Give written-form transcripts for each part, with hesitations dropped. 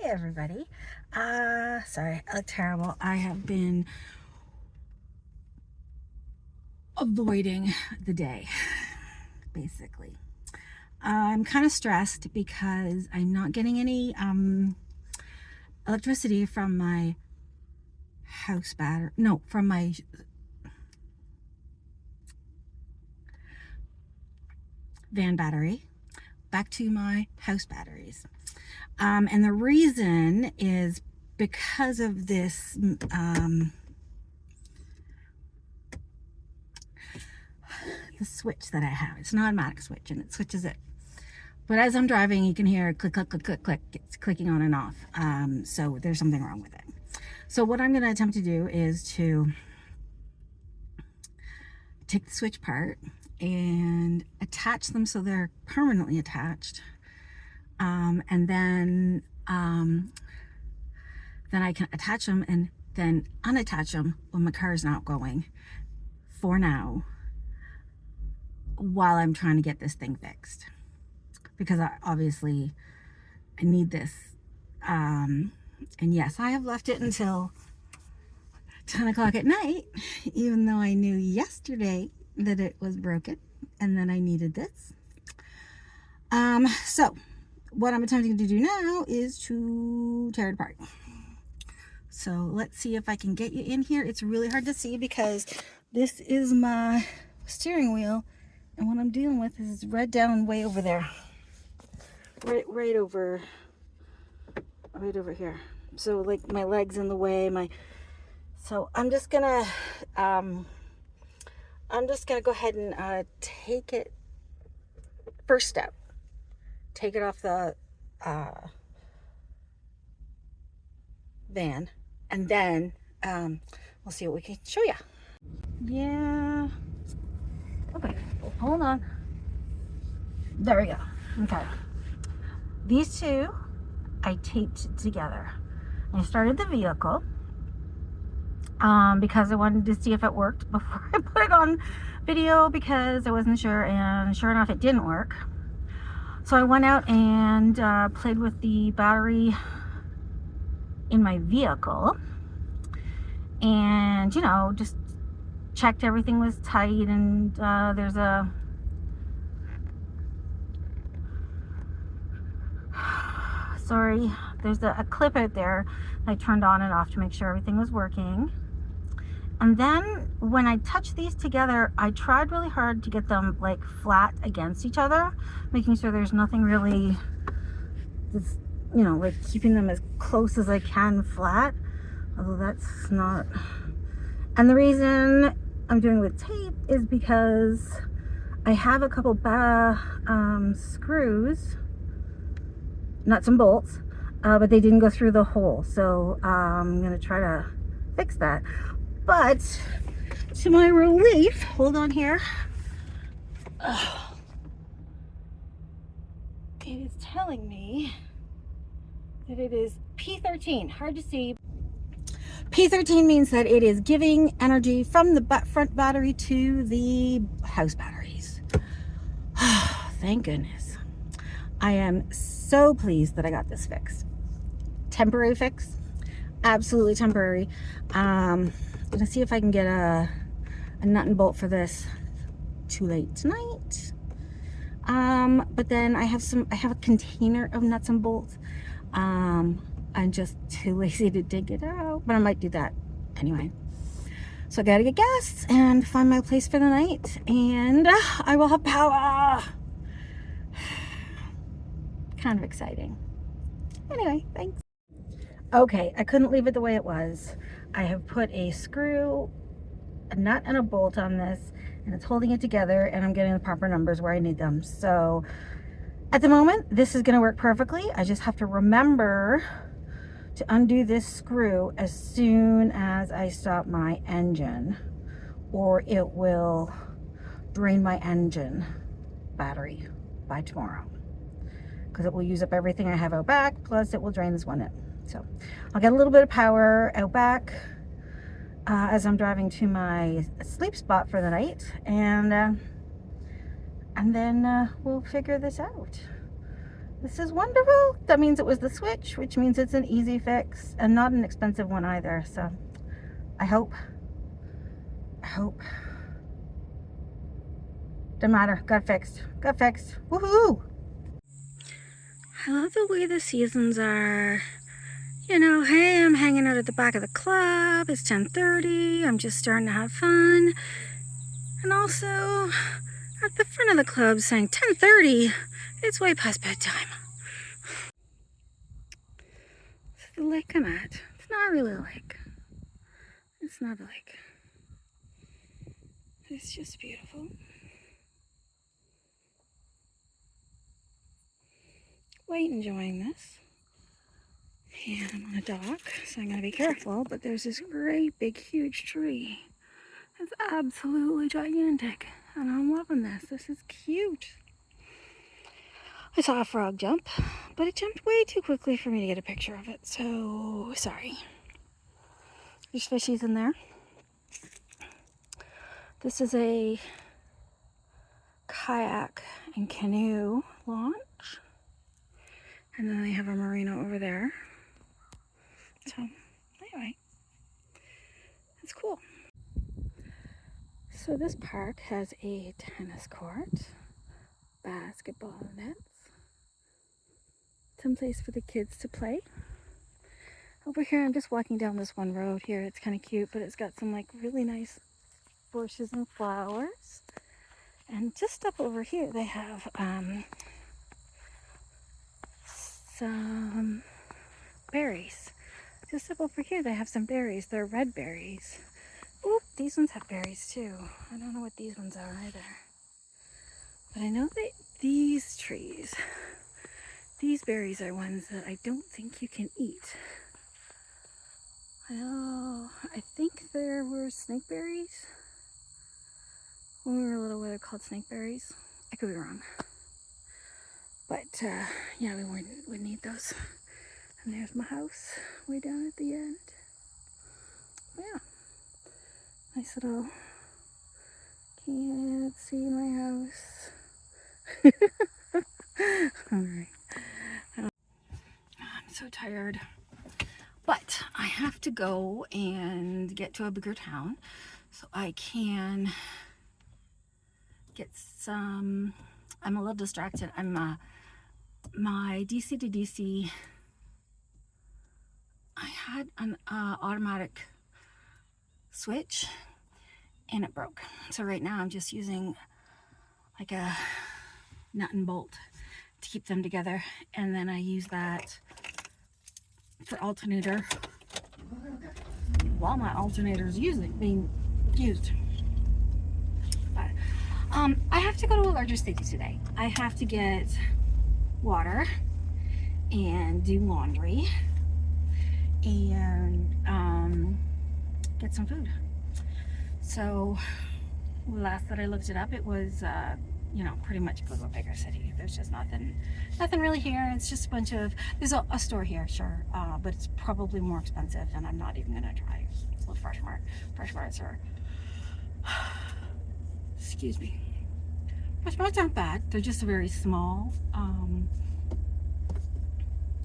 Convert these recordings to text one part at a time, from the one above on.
everybody. Sorry, I look terrible. I have been avoiding the day, basically. I'm kind of stressed because I'm not getting any electricity from my house battery. No, from my van battery back to my house batteries. And the reason is because of this the switch that I have. It's an automatic switch and it switches it. But as I'm driving, you can hear click, click, click, click, click. It's clicking on and off. So there's something wrong with it. So what I'm going to attempt to do is to take the switch part and attach them so they're permanently attached. And then I can attach them and then unattach them when my car is not going for now, while I'm trying to get this thing fixed, because obviously I need this. And yes, I have left it until 10 o'clock at night, even though I knew yesterday that it was broken and that I needed this. So what I'm attempting to do now is to tear it apart. So let's see if I can get you in here. It's really hard to see because this is my steering wheel, and what I'm dealing with is right down way over there. Right over here. So like my leg's in the way, so I'm just gonna go ahead and take it. First step, take it off the van, and then we'll see what we can show you. Yeah. Okay, hold on. There we go. Okay. These two I taped together. I started the vehicle because I wanted to see if it worked before I put it on video, because I wasn't sure, and sure enough it didn't work. So I went out and played with the battery in my vehicle, and just checked everything was tight, and there's a clip out there I turned on and off to make sure everything was working. And then when I touched these together, I tried really hard to get them like flat against each other, making sure there's nothing really, like keeping them as close as I can flat, although that's not. And the reason I'm doing with tape is because I have a couple screws, nuts and bolts, but they didn't go through the hole, so I'm gonna try to fix that. But to my relief, hold on here, it is telling me that it is P13. Hard to see. P13 means that it is giving energy from the front battery to the house batteries. Thank goodness. I am so pleased that I got this fixed. Temporary fix, absolutely temporary. I'm gonna see if I can get a nut and bolt for this. Too late tonight. But then I have a container of nuts and bolts. I'm just too lazy to dig it out, but I might do that anyway. So I gotta get gas and find my place for the night, and I will have power. Kind of exciting. Anyway, thanks. Okay, I couldn't leave it the way it was. I have put a screw, a nut, and a bolt on this, and it's holding it together, and I'm getting the proper numbers where I need them. So at the moment, this is going to work perfectly. I just have to remember to undo this screw as soon as I stop my engine, or it will drain my engine battery by tomorrow, because it will use up everything I have out back, plus it will drain this one in. So I'll get a little bit of power out back as I'm driving to my sleep spot for the night, and then we'll figure this out. This is wonderful. That means it was the switch, which means it's an easy fix and not an expensive one either. So I hope. Doesn't matter. Got fixed. Got fixed. Woohoo! I love the way the seasons are. You know, hey, I'm hanging out at the back of the club. It's 10:30. I'm just starting to have fun. And also, at the front of the club saying 10:30, it's way past bedtime. So the lake I'm at, it's not really a lake. It's not a lake. It's just beautiful. Quite enjoying this. And I'm on a dock, so I'm going to be careful, but there's this great big huge tree. It's absolutely gigantic, and I'm loving this. This is cute. I saw a frog jump, but it jumped way too quickly for me to get a picture of it, so sorry. There's fishies in there. This is a kayak and canoe launch, and then they have a marina over there. So anyway, it's cool. So this park has a tennis court, basketball nets, some place for the kids to play. Over here, I'm just walking down this one road here. It's kind of cute, but it's got some like really nice bushes and flowers. And just up over here, they have some berries. Just up over here, they have some berries. They're red berries. Oop, these ones have berries too. I don't know what these ones are either. But I know that these trees, these berries are ones that I don't think you can eat. I think there were snakeberries. When we were little, we were called snakeberries. I could be wrong. But yeah, we wouldn't eat those. And there's my house way down at the end. Yeah. Nice little, can't see my house. Alright. I'm so tired. But I have to go and get to a bigger town so I can get some. I'm a little distracted. I'm my DC to DC. I had an automatic switch and it broke. So right now I'm just using like a nut and bolt to keep them together, and then I use that for alternator while my alternator is being used. But I have to go to a larger city today. I have to get water and do laundry and get some food. So last that I looked it up, it was you know, pretty much go to a bigger city. There's just nothing really here. It's just a bunch of, there's a store here, sure, but it's probably more expensive, and I'm not even gonna try. So Fresh Marts are, excuse me. Fresh Marts aren't bad. They're just a very small,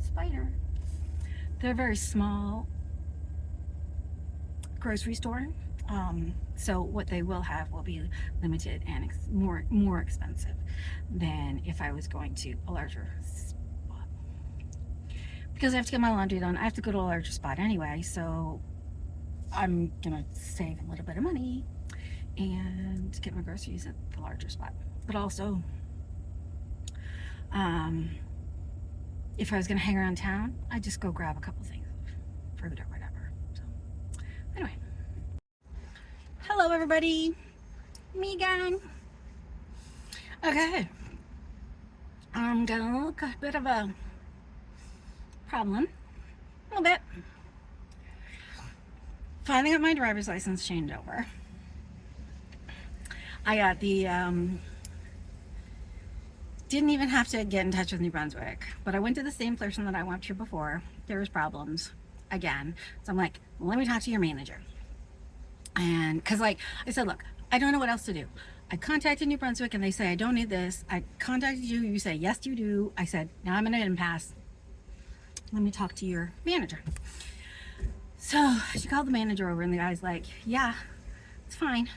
spider. They're a very small grocery store. So what they will have will be limited and more expensive than if I was going to a larger spot. Because I have to get my laundry done, I have to go to a larger spot anyway, so I'm gonna save a little bit of money and get my groceries at the larger spot. But also, if I was gonna hang around town, I'd just go grab a couple things of fruit or whatever. So anyway. Hello everybody, me again. Okay, I'm got a bit of a problem, a little bit. Finally got my driver's license changed over. I got the, didn't even have to get in touch with New Brunswick, but I went to the same person that I went to before. There was problems again. So I'm like, well, let me talk to your manager. And because like I said, look, I don't know what else to do. I contacted New Brunswick and they say, I don't need this. I contacted you. You say, yes, you do. I said, now I'm in an impasse. Let me talk to your manager. So she called the manager over and the guy's like, yeah, it's fine.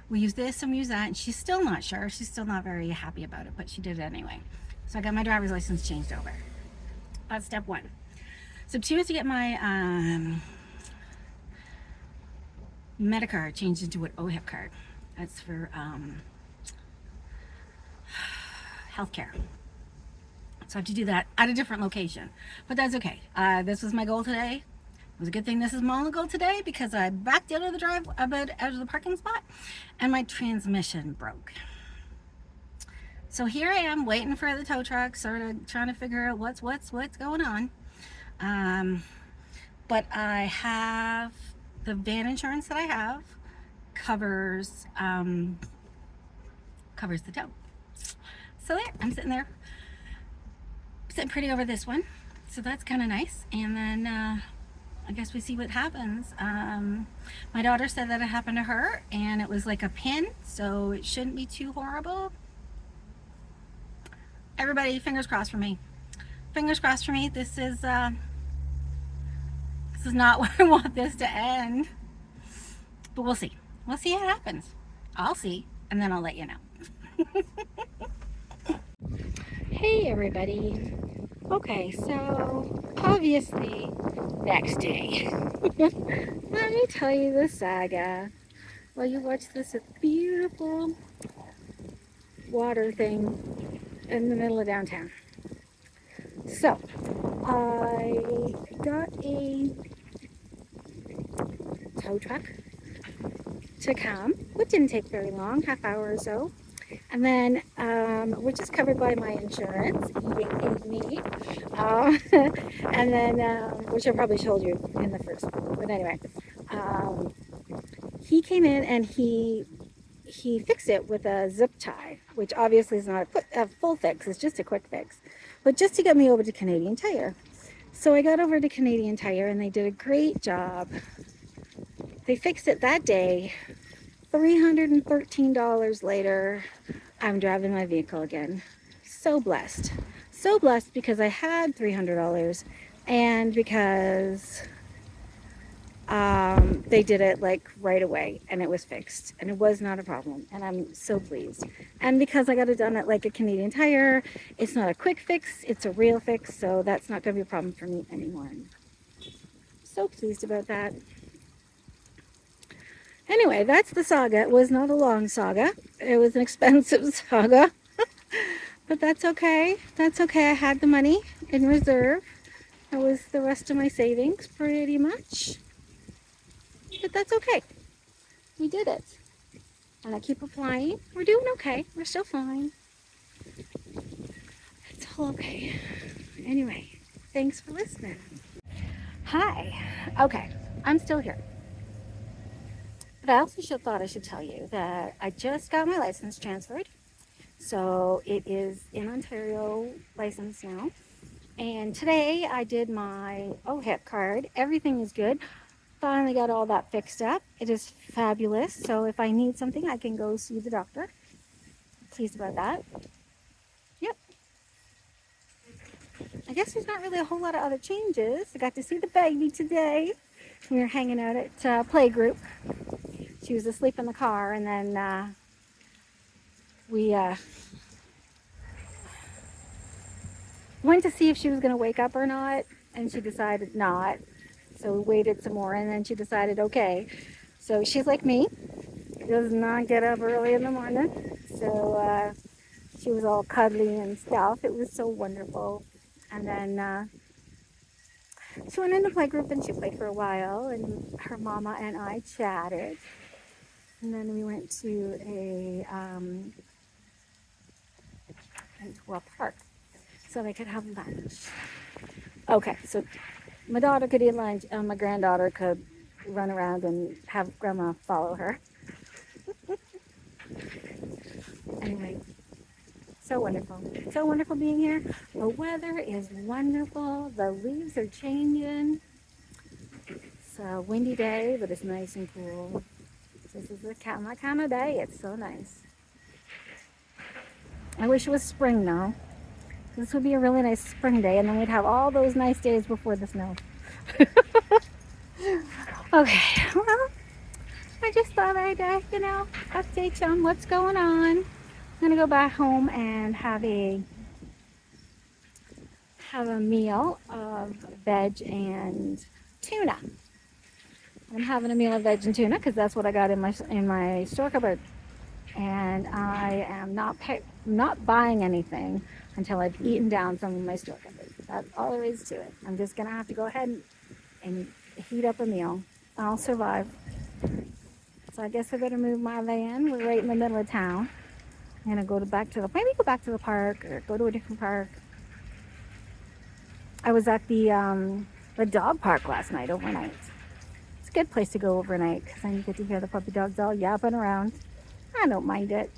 We use this and we use that. And she's still not sure. She's still not very happy about it, but she did it anyway. So I got my driver's license changed over. That's step one. Step two is to get my Medicare changed into an OHIP card. That's for healthcare. So I have to do that at a different location, but that's okay. This was my goal today. It was a good thing this is my only goal today because I backed out of the drive, out of the parking spot, and my transmission broke. So here I am waiting for the tow truck, sort of trying to figure out what's going on. But I have the van insurance that I have covers the tow. So there, I'm sitting there, sitting pretty over this one. So that's kind of nice. And then I guess we see what happens. My daughter said that it happened to her and it was like a pin, so it shouldn't be too horrible. Everybody, fingers crossed for me. Fingers crossed for me. This is not where I want this to end. But we'll see. We'll see what happens. I'll see, and then I'll let you know. Hey everybody. Okay, so obviously next day. Let me tell you the saga while you watch this beautiful water thing in the middle of downtown. So I got a tow truck to come, which didn't take very long, half hour or so. And then, which is covered by my insurance, me. And then, which I probably told you in the first one. But anyway, he came in and he fixed it with a zip tie, which obviously is not a full fix. It's just a quick fix. But just to get me over to Canadian Tire. So I got over to Canadian Tire and they did a great job. They fixed it that day. $313 later, I'm driving my vehicle again. So blessed. So blessed because I had $300 and because they did it like right away and it was fixed and it was not a problem and I'm so pleased. And because I got it done at like a Canadian Tire, it's not a quick fix, it's a real fix, so that's not going to be a problem for me anymore. So pleased about that. Anyway, that's the saga. It was not a long saga. It was an expensive saga. But that's okay. That's okay. I had the money in reserve. That was the rest of my savings, pretty much. But that's okay. We did it. And I keep applying. We're doing okay. We're still fine. It's all okay. Anyway, thanks for listening. Hi. Okay, I'm still here. But I also thought I should tell you that I just got my license transferred. So it is in Ontario license now. And today I did my OHIP card. Everything is good. Finally got all that fixed up. It is fabulous. So if I need something, I can go see the doctor. Pleased about that. Yep. I guess there's not really a whole lot of other changes. I got to see the baby today. We were hanging out at playgroup. She was asleep in the car, and then we went to see if she was going to wake up or not, and she decided not. So we waited some more, and then she decided okay. So she's like me, does not get up early in the morning. So she was all cuddly and stuff. It was so wonderful. And then she went into playgroup and she played for a while, and her mama and I chatted. And then we went to a park so they could have lunch. Okay, so my daughter could eat lunch and my granddaughter could run around and have grandma follow her. Anyway, so wonderful. So wonderful being here. The weather is wonderful. The leaves are changing. It's a windy day, but it's nice and cool. This is my kind of day. It's so nice. I wish it was spring now. This would be a really nice spring day, and then we'd have all those nice days before the snow. Okay, well, I just thought I'd, update you on what's going on. I'm gonna go back home and have a meal of veg and tuna. I'm having a meal of veg and tuna because that's what I got in my store cupboard, and I am not buying anything until I've eaten down some of my store cupboard. That's all there is to it. I'm just gonna have to go ahead and heat up a meal. I'll survive. So I guess I better move my van. We're right in the middle of town. I'm gonna go back to the park or go to a different park. I was at the dog park last night overnight. It's a good place to go overnight because then you get to hear the puppy dogs all yapping around. I don't mind it.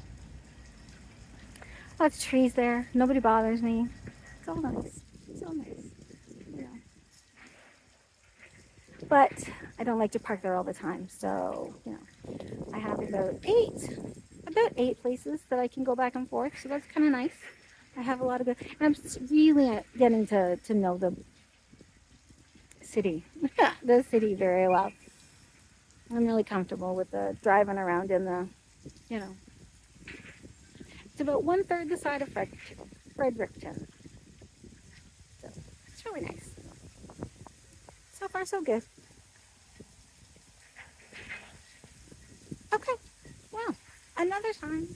Lots of trees there. Nobody bothers me. It's all nice. It's all nice. Yeah. But I don't like to park there all the time. So, I have about eight places that I can go back and forth. So that's kind of nice. I have a lot of good, and I'm really getting to know the city, the city very well. I'm really comfortable with the driving around in the, it's about 1/3 the side of Fredericton. So it's really nice. So far, so good. Okay, well, another time.